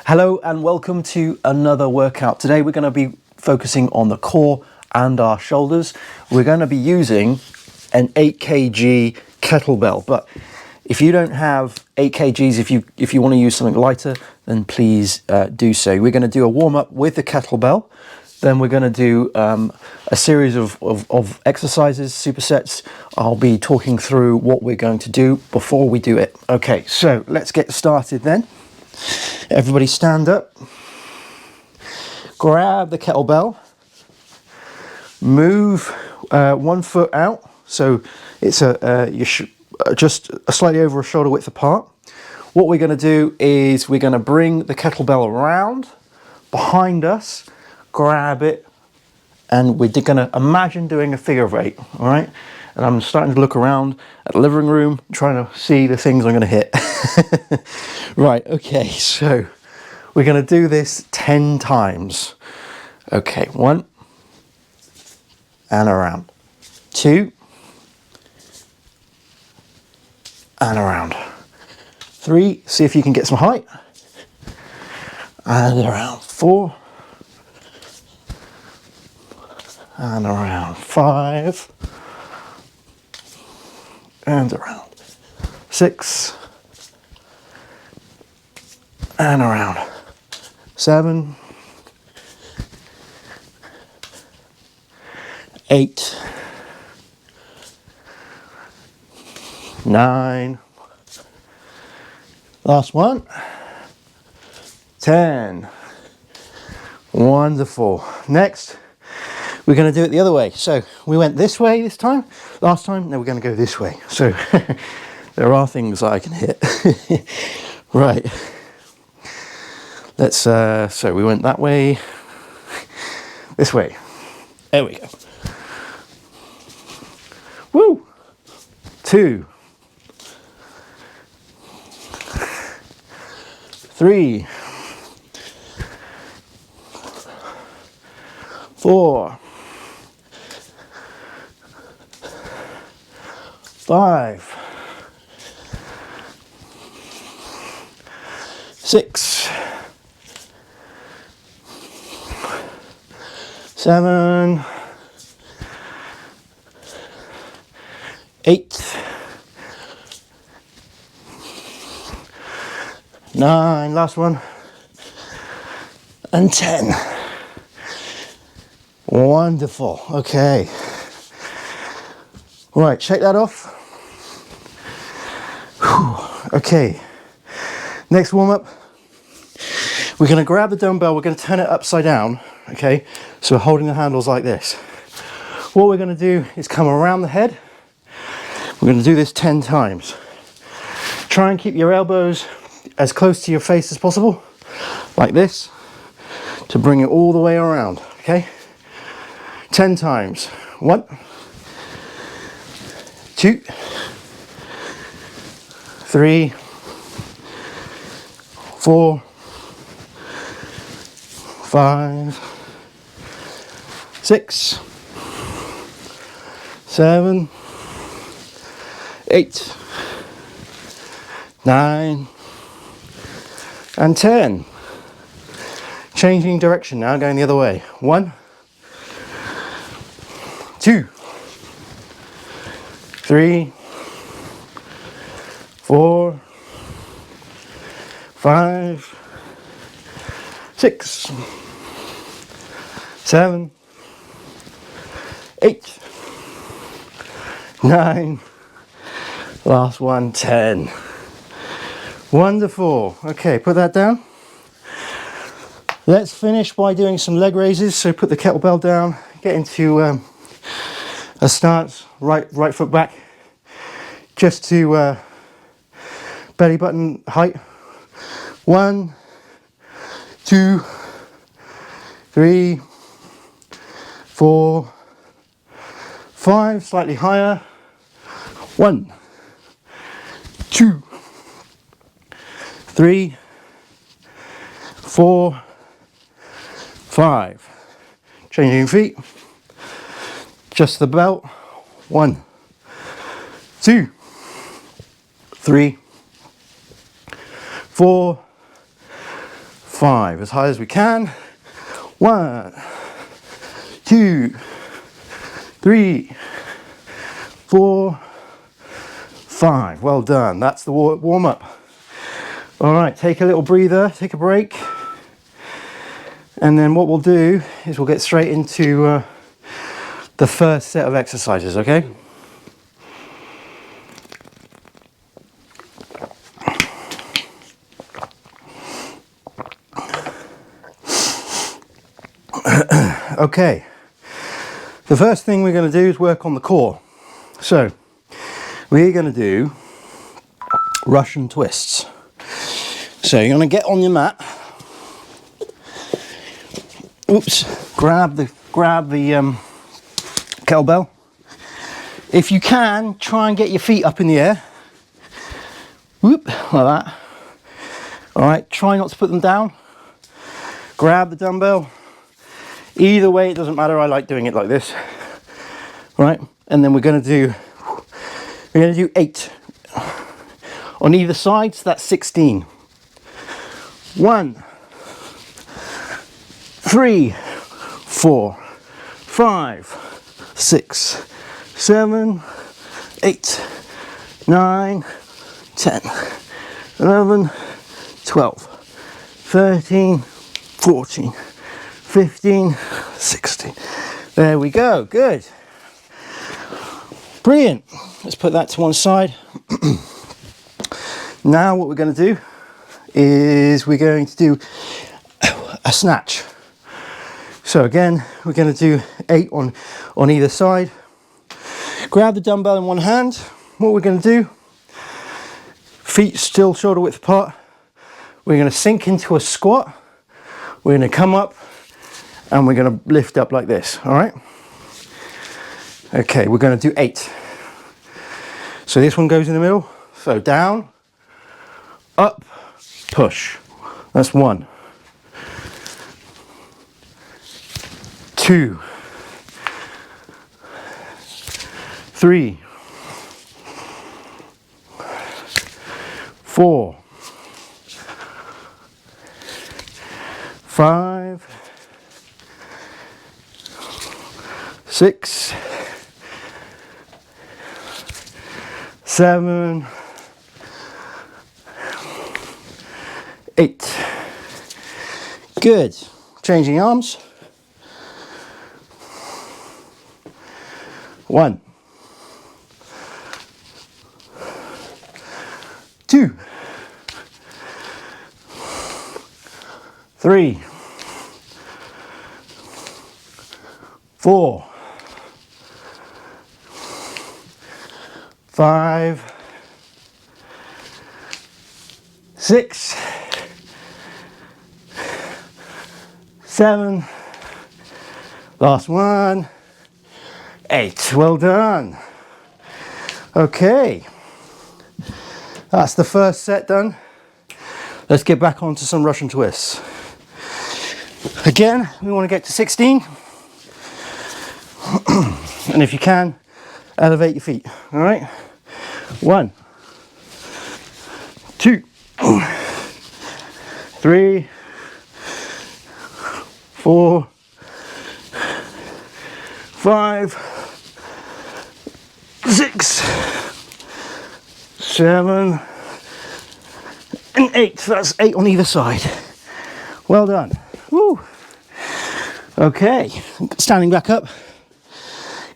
Hello and welcome to another workout. Today we're going to be focusing on the core and our shoulders. We're going to be using an 8 kg kettlebell, but if you don't have 8 kgs, if you want to use something lighter, then please do so. We're going to do a warm-up with the kettlebell. Then we're going to do a series of exercises, supersets. I'll be talking through what we're going to do before we do it. Okay, so let's get started then. Everybody stand up, grab the kettlebell, move 1 foot out, so it's just slightly over a shoulder width apart. What we're going to do is we're going to bring the kettlebell around behind us, grab it, and we're going to imagine doing a figure of 8, all right? And I'm starting to look around at the living room, trying to see the things I'm going to hit. Right, okay, so we're going to do this 10 times. Okay, 1, and around. 2, and around. 3, see if you can get some height. And around. 4, and around. 5, and around. 6, and around. 7, 8, 9, last one, 10. Wonderful. Next, we're going to do it the other way. So we went this way this time, last time, now we're going to go this way. So there are things that I can hit. Right. Let's, so we went that way, this way. There we go. Woo! 2, 3, 4, 5, 6, 7, 8, 9, last one, and 10. Wonderful. Okay. Right, shake that off. Whew. Okay. Next warm up. We're going to grab the dumbbell, we're going to turn it upside down. Okay, so we're holding the handles like this. What we're going to do is come around the head. We're going to do this 10 times. Try and keep your elbows as close to your face as possible, like this, to bring it all the way around. Okay, 10 times. 1, 2, 3, 4, 5, 6, 7, 8, 9, and 10. Changing direction now, going the other way. 1, 2, 3, 4, 5, 6, 7, 8, 9, last one, 10. Wonderful. Okay, put that down. Let's finish by doing some leg raises. So put the kettlebell down, get into a stance, right foot back, just to belly button height. 1, 2, 3, 4, 5, slightly higher. 1, 2, 3, 4, 5. Changing feet. Just the belt. 1, 2, 3, 4, 5, as high as we can. 1, 2, 3, 4, 5. Well done. That's the warm up. All right, take a little breather, take a break. And then what we'll do is we'll get straight into the first set of exercises, okay? Okay, the first thing we're going to do is work on the core. So we're going to do Russian twists. So you're going to get on your mat. Oops, grab the kettlebell. If you can, try and get your feet up in the air. Whoop, like that. All right, try not to put them down. Grab the dumbbell. Either way, it doesn't matter. I like doing it like this. All right, and then we're going to do 8 on either side. So that's 16. 1, 3, 4, 5, 6, 7, 8, 9, 10, 11, 12, 13, 14, 15, 16. There we go. Good. Brilliant. Let's put that to one side. Now what we're going to do is we're going to do a snatch. So again, we're going to do 8 on either side. Grab the dumbbell in one hand. What we're going to do, feet still shoulder width apart. We're going to sink into a squat. We're going to come up and we're going to lift up like this. All right. Okay, we're going to do 8. So this one goes in the middle. So down, up, push. That's 1, 2, 3, 4, 5, 6, 7, 8. Good. Changing arms. 1, 2, 3, 4, 5, 6, 7, last one, 8. Well done. Okay, that's the first set done. Let's get back onto some Russian twists. Again, we want to get to 16. And if you can, elevate your feet. All right. 1, 2, 3, 4, 5, 6, 7, and 8. So that's 8 on either side. Well done. Woo. Okay, standing back up.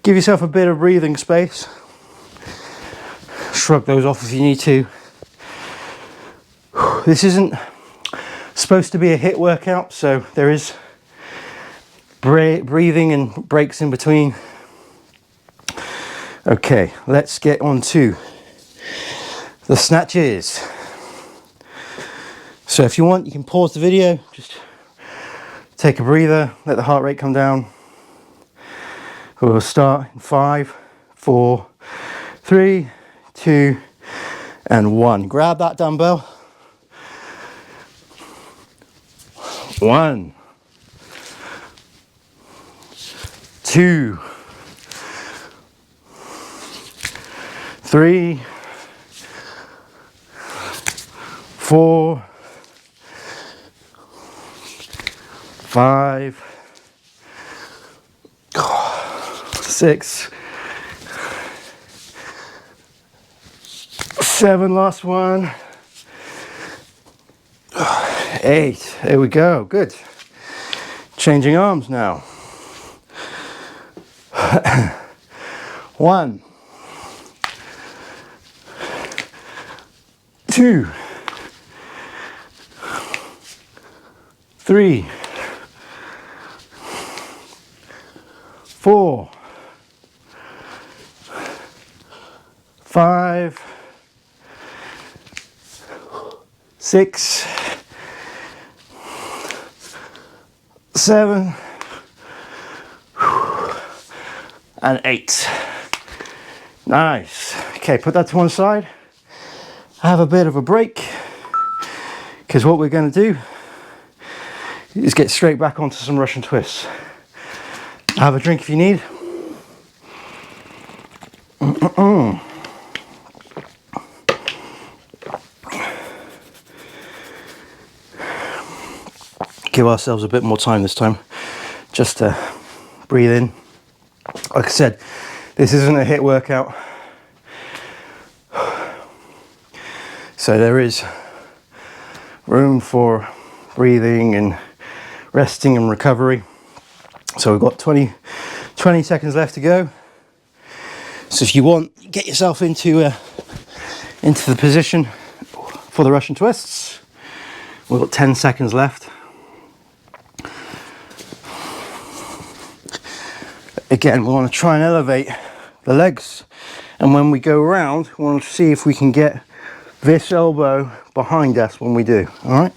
Give yourself a bit of breathing space. Shrug those off if you need to. This isn't supposed to be a HIIT workout, so there is breathing and breaks in between. Okay, let's get on to the snatches. So if you want, you can pause the video, just take a breather, let the heart rate come down. We'll start in 5, 4, 3, 2, and 1. Grab that dumbbell. 1, 2, 3, 4, 5, 6, 7, last one, 8. There we go. Good. Changing arms now. 1, 2, 3, 4, 5, 6, 7, and 8. Nice. Okay, put that to one side. Have a bit of a break, because what we're going to do is get straight back onto some Russian twists. Have a drink if you need. Give ourselves a bit more time this time, just to breathe in. Like I said, this isn't a HIIT workout, so there is room for breathing and resting and recovery. So we've got 20 seconds left to go. So if you want, get yourself into the position for the Russian twists. We've got 10 seconds left. Again, we want to try and elevate the legs, and when we go around, we want to see if we can get this elbow behind us when we do. All right.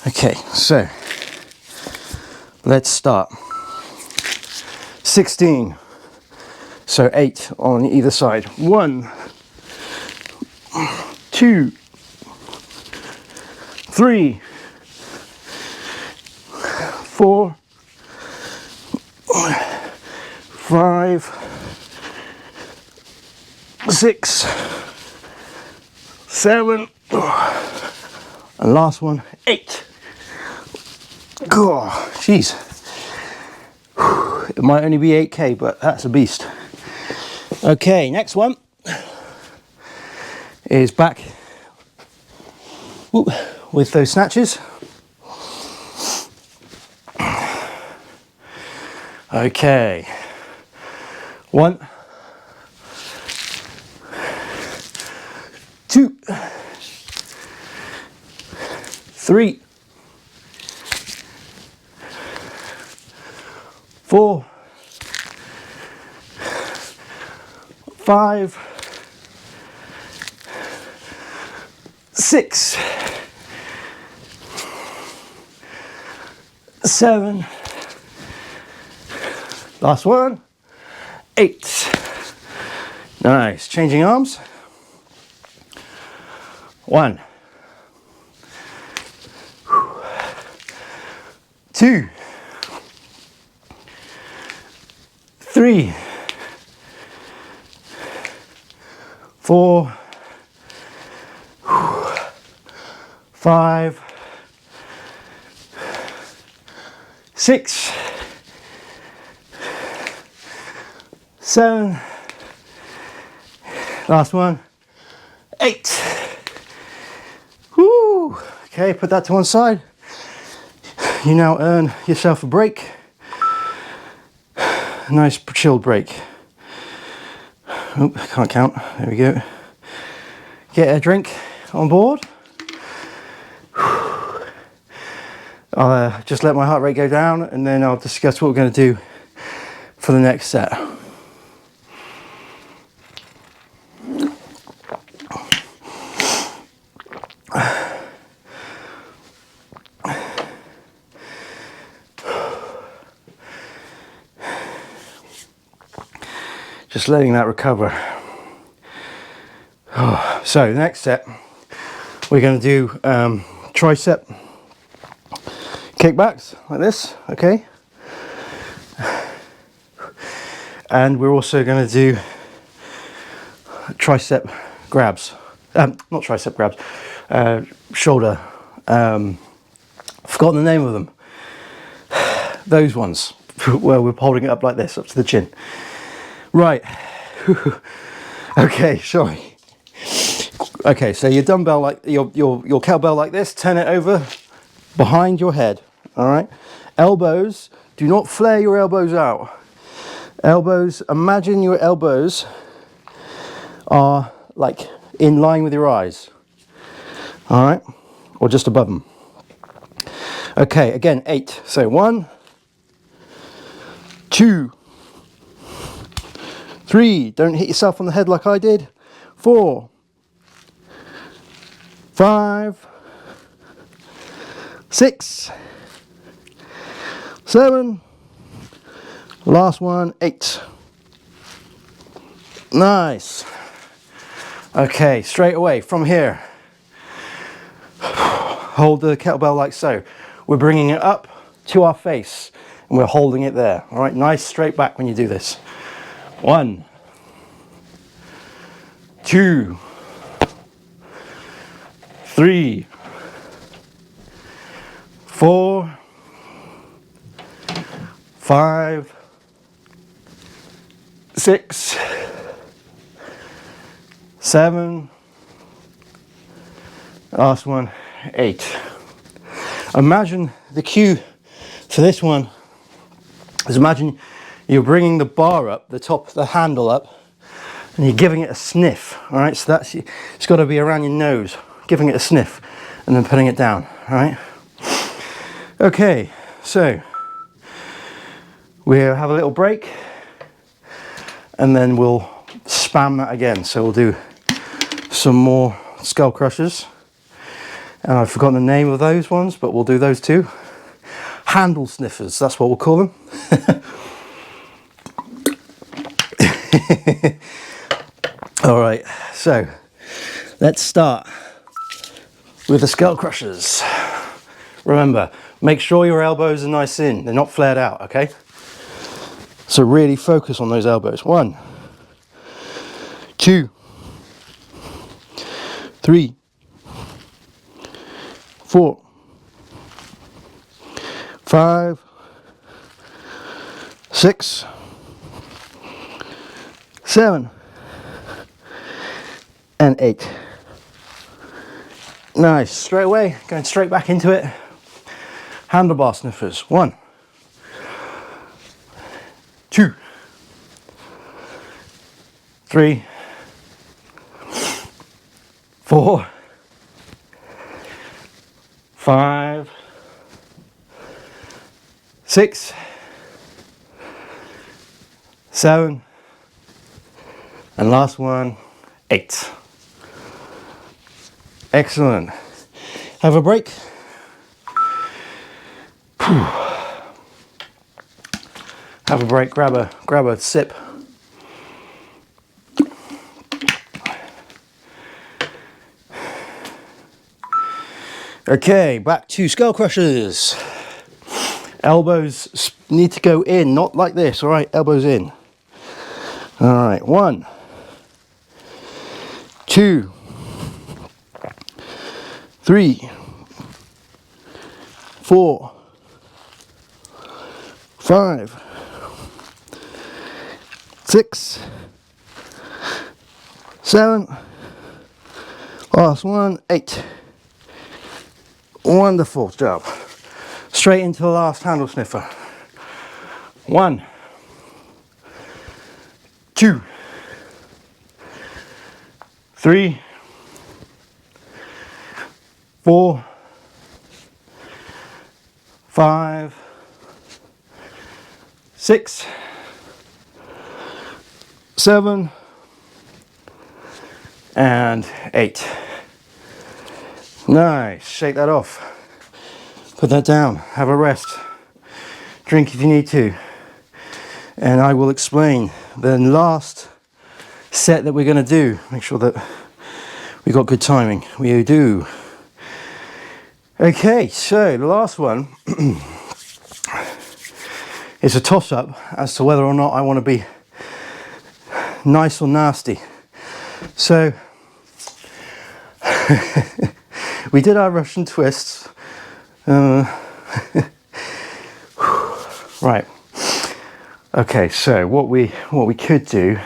Okay, so let's start. 16. So 8 on either side. 1, 2, 3, 4, 5, 6, 7, and last one, 8. God, jeez. It might only be 8K, but that's a beast. Okay, next one is back with those snatches. Okay. 1, 2, 3, 4, 5, 6, 7, last one, 8. Nice. Changing arms. 1, 2, 3, 4, 5, 6, 7, last one, 8. Woo! Okay, put that to one side. You now earn yourself a break. A nice chilled break. Oh, I can't count. There we go. Get a drink on board. I'll just let my heart rate go down, and then I'll discuss what we're going to do for the next set. Just letting that recover. Oh, so the next set, we're going to do tricep kickbacks like this, okay? And we're also going to do tricep grabs. Not tricep grabs, shoulder. I've forgotten the name of them. those ones where we're holding it up like this, up to the chin. Right. Okay, sorry. Okay, so your dumbbell, like your kettlebell like this, turn it over behind your head. All right. Elbows, do not flare your elbows out. Elbows, imagine your elbows are like in line with your eyes. All right, or just above them. Okay, again, 8. So 1, 2, 3. Don't hit yourself on the head like I did. 4, 5, 6, 7. Last one, 8. Nice. Okay, straight away from here. Hold the kettlebell like so. We're bringing it up to our face and we're holding it there. All right, nice straight back when you do this. 1, 2, 3, 4, 5, 6, 7. Last one, 8. Imagine the cue for this one is imagine you're bringing the bar up, the top, the handle up, and you're giving it a sniff. All right, so it's got to be around your nose, giving it a sniff, and then putting it down. All right. Okay, so we'll have a little break, and then we'll spam that again. So we'll do some more skull crushers. And I've forgotten the name of those ones, but we'll do those too. Handle sniffers, that's what we'll call them. All right, so let's start with the skull crushers. Remember, make sure your elbows are nice in, they're not flared out, okay? So really focus on those elbows. 1, 2, 3, 4, 5, 6, 7, and 8. Nice. Straight away, going straight back into it. Handlebar sniffers. 1, 2, 3, 4, 5, 6, 7, and last one, 8. Excellent. Have a break. Have a break, grab a sip. Okay, back to skull crushers. Elbows need to go in, not like this, all right? Elbows in. All right, 1, 2, 3, 4, 5, 6, 7, last one, 8. Wonderful job. Straight into the last handle sniffer. 1, 2, 3, 4, 5, 6, 7, and 8. Nice. Shake that off. Put that down. Have a rest. Drink if you need to. And I will explain the last set that we're going to do. Make sure that we got good timing. We do. Okay, so the last one is a toss-up as to whether or not I want to be nice or nasty. So we did our Russian twists. Right. Okay, so what we could do,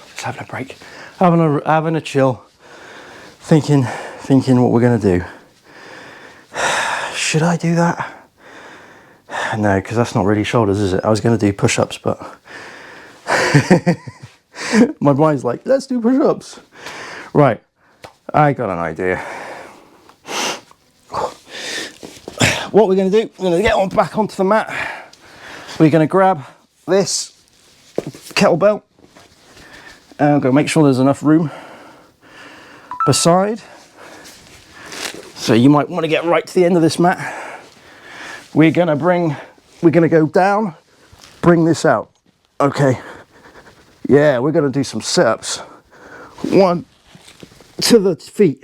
just having a break, having a chill, thinking what we're gonna do. Should I do that? No, because that's not really shoulders, is it? I was gonna do push-ups, but my mind's like, let's do push-ups. Right, I got an idea. What we're going to do, we're going to get back onto the mat. We're going to grab this kettlebell and I'm going to make sure there's enough room beside. So you might want to get right to the end of this mat. We're going to go down, bring this out. Okay. Yeah, we're going to do some sit-ups. 1 to the feet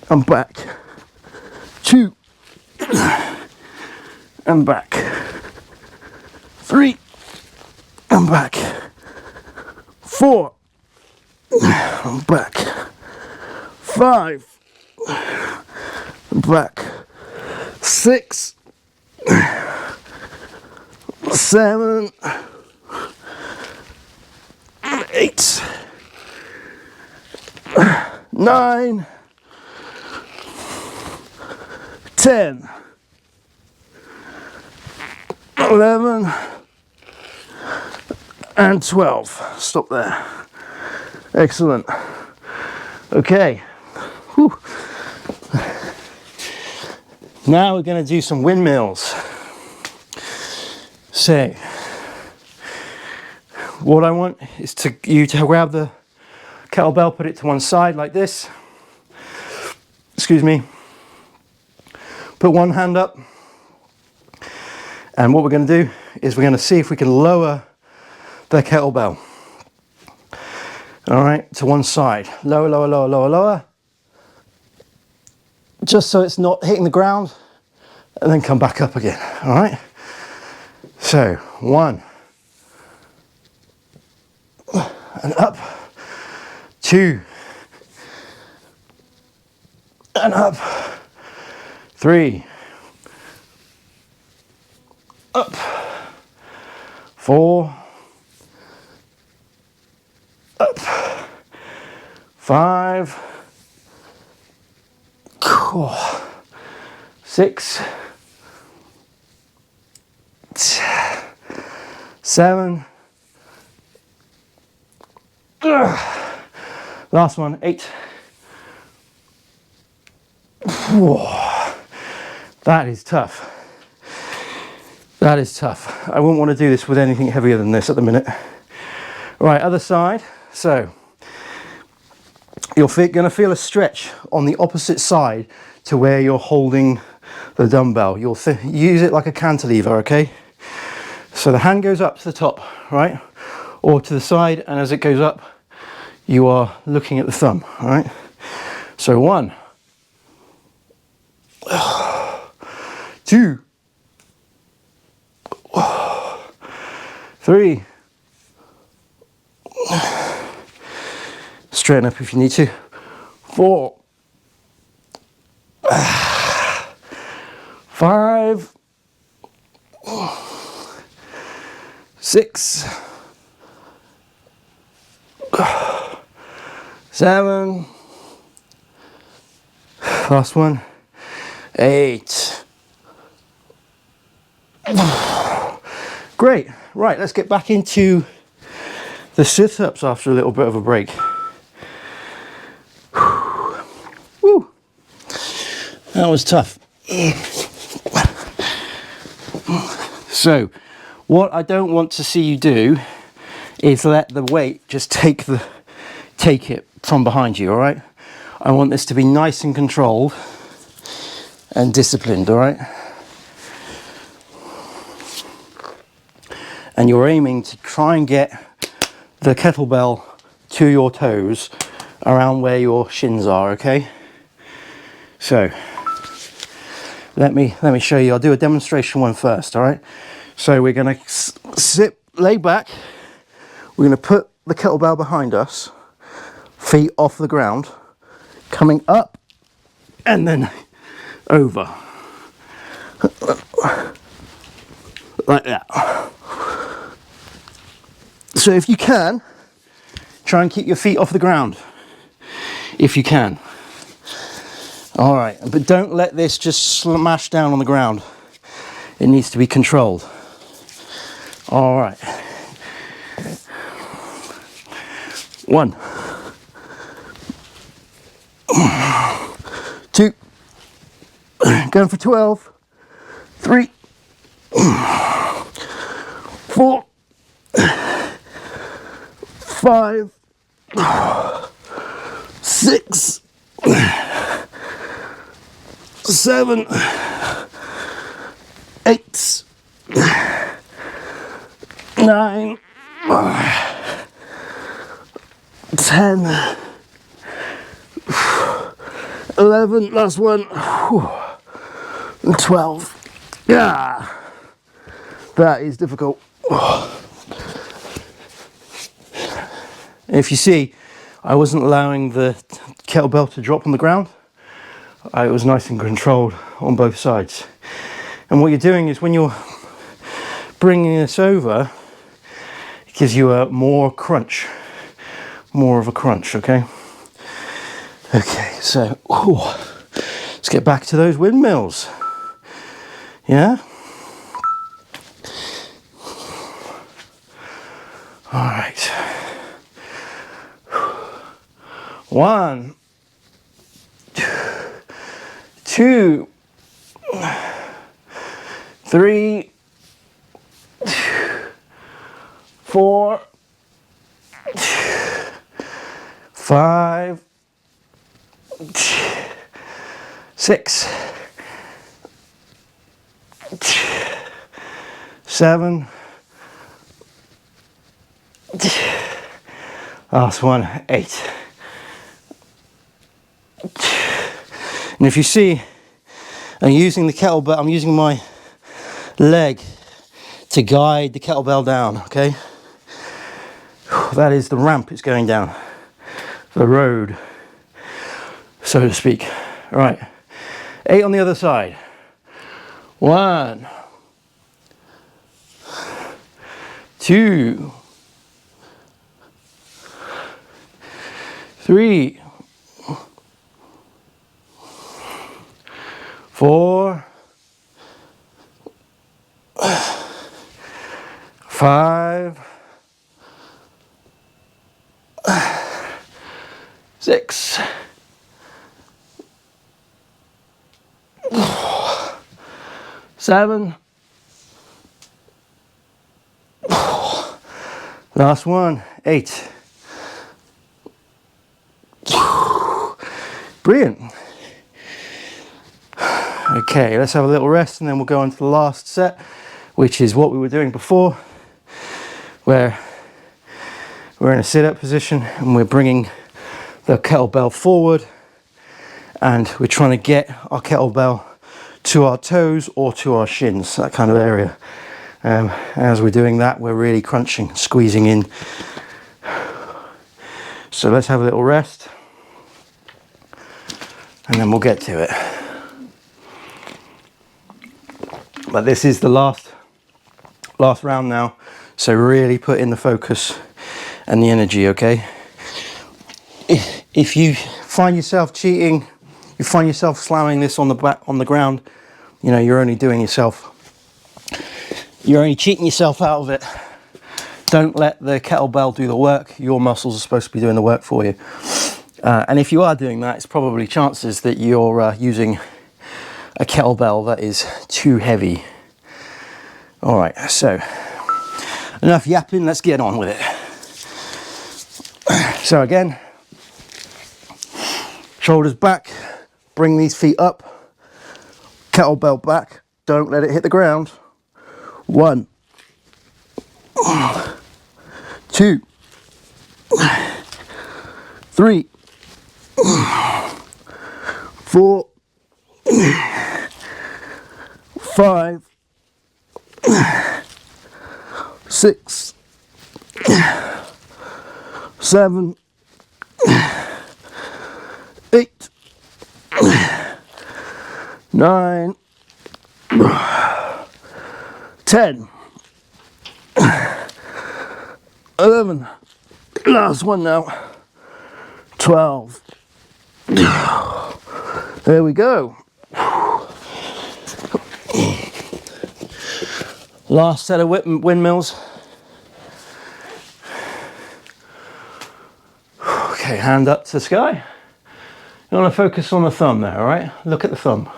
and back. 2 and back. 3 and back. 4 and back. 5 and back. 6 7 8 9 10 11 and 12. Stop there. Excellent. Okay. Whew. Now we're going to do some windmills. So what I want is you to grab the kettlebell, put it to one side like this. Excuse me. Put one hand up. And what we're going to do is we're going to see if we can lower the kettlebell. All right, to one side. Lower, lower, lower, lower, lower. Just so it's not hitting the ground. And then come back up again. All right. So 1. And up. 2. And up. 3. Up. 4. Up. 5. 6. 7. Last one, 8. That is tough. That is tough. I wouldn't want to do this with anything heavier than this at the minute. Right, other side. So you're going to feel a stretch on the opposite side to where you're holding the dumbbell. You'll use it like a cantilever, okay? So the hand goes up to the top, right? Or to the side, and as it goes up, you are looking at the thumb, all right? So 1, 2, 3, straighten up if you need to, 4, 5, 6, 7, last one, 8. Great. Right, let's get back into the sit-ups after a little bit of a break. Woo. That was tough. So, what I don't want to see you do is let the weight just take it from behind you, all right? I want this to be nice and controlled and disciplined, all right? And you're aiming to try and get the kettlebell to your toes around where your shins are, okay? So let me show you. I'll do a demonstration one first, all right? So we're going to lay back. We're going to put the kettlebell behind us, feet off the ground, coming up and then over. Like that. So if you can, try and keep your feet off the ground. If you can. All right, but don't let this just smash down on the ground. It needs to be controlled. All right. 1, 2, going for 12, 3, 4, 5, 6, 7, 8, 9, 10, 11, last one, and 12. Yeah, that is difficult. If you see, I wasn't allowing the kettlebell to drop on the ground. It was nice and controlled on both sides. And what you're doing is when you're bringing this over, it gives you a more of a crunch, okay? Okay, so let's get back to those windmills. Yeah? All right. 1, 2, 3, 4, 5, 6, 7, last one, 8. And if you see, I'm using the kettlebell, I'm using my leg to guide the kettlebell down, okay? That is the ramp it's going down, the road, so to speak. All right, 8 on the other side. 1, 2, 3, 4, 5, 6, 7, last one, 8. Brilliant. Okay, let's have a little rest and then we'll go on to the last set, which is what we were doing before, where we're in a sit-up position and we're bringing the kettlebell forward and we're trying to get our kettlebell to our toes or to our shins, that kind of area. As we're doing that, we're really crunching, squeezing in. So let's have a little rest and then we'll get to it. But this is the last round now, so really put in the focus and the energy, okay? If you find yourself cheating, you find yourself slamming this on the ground, you know, you're only cheating yourself out of it. Don't let the kettlebell do the work. Your muscles are supposed to be doing the work for you. And if you are doing that, it's probably chances that you're using a kettlebell that is too heavy. All right, so enough yapping, let's get on with it. So again, shoulders back, bring these feet up, kettlebell back, don't let it hit the ground. 1, 2, 3, 4, 5, 6, 7, 8, 9, 10, 11, last one now, 12. There we go. Last set of windmills. Okay, hand up to the sky. You want to focus on the thumb there, all right? Look at the thumb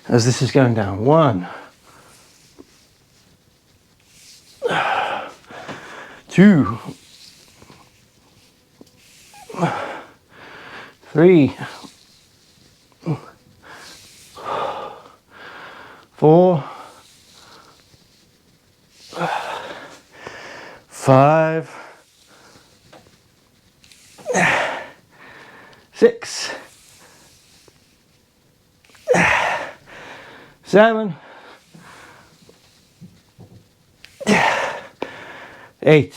as this is going down. 1, 2, 3, 4, 5, 6, 7, 8.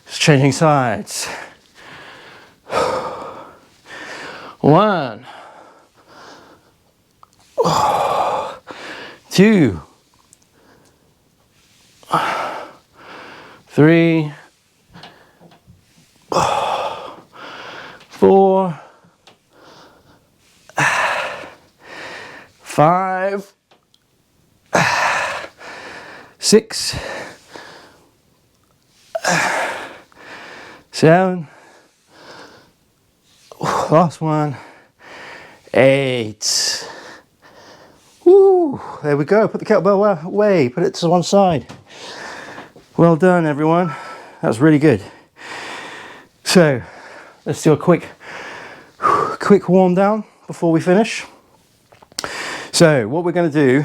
Just changing sides. 1, 2, 3, 4, 5, 6, 7, last one, 8. Woo, there we go. Put the kettlebell away, put it to one side. Well done, everyone. That was really good. So let's do a quick warm down before we finish. So what we're going to do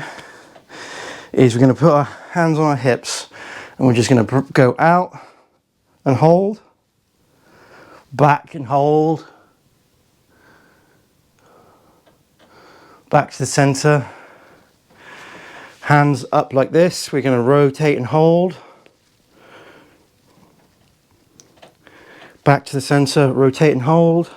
is we're going to put our hands on our hips and we're just going to go out and hold, back and hold, back to the center, hands up like this. We're going to rotate and hold, back to the center, rotate and hold,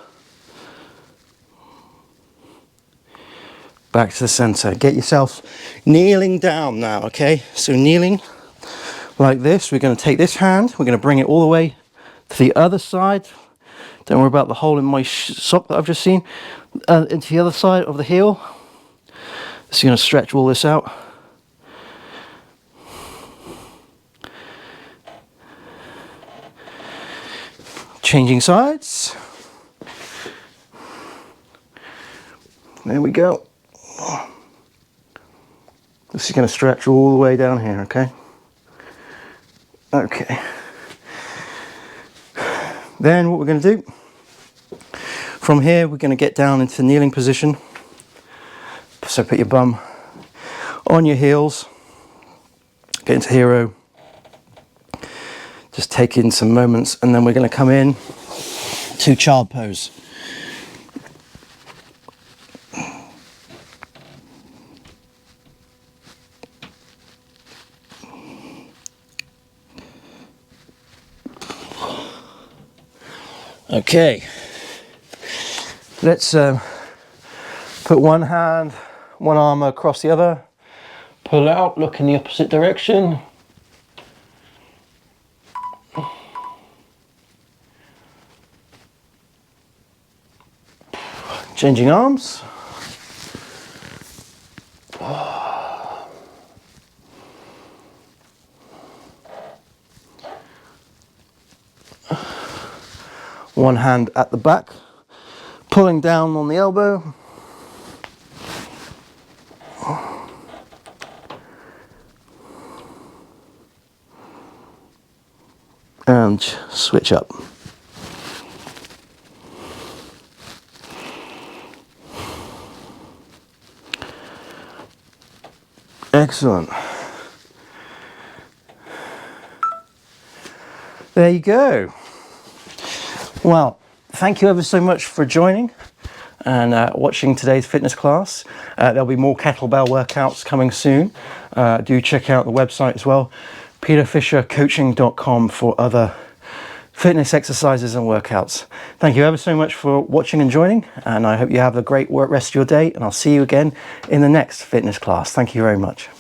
back to the center. Get yourself kneeling down now, okay? So kneeling like this. We're going to take this hand, we're going to bring it all the way to the other side. Don't worry about the hole in my sock that I've just seen. Into the other side of the heel. So you're going to stretch all this out. Changing sides. There we go. This is going to stretch all the way down here, okay? Okay. Then what we're going to do, from here we're going to get down into kneeling position. So put your bum on your heels, get into hero. Just take in some moments and then we're going to come in to child pose. Okay, let's put one hand, one arm across the other, pull out, look in the opposite direction. Changing arms. One hand at the back, pulling down on the elbow. And switch up. Excellent. There you go. Well, thank you ever so much for joining and watching today's fitness class. There'll be more kettlebell workouts coming soon. Do check out the website as well, peterfishercoaching.com, for other fitness exercises and workouts. Thank you ever so much for watching and joining, and I hope you have a great rest of your day, and I'll see you again in the next fitness class. Thank you very much.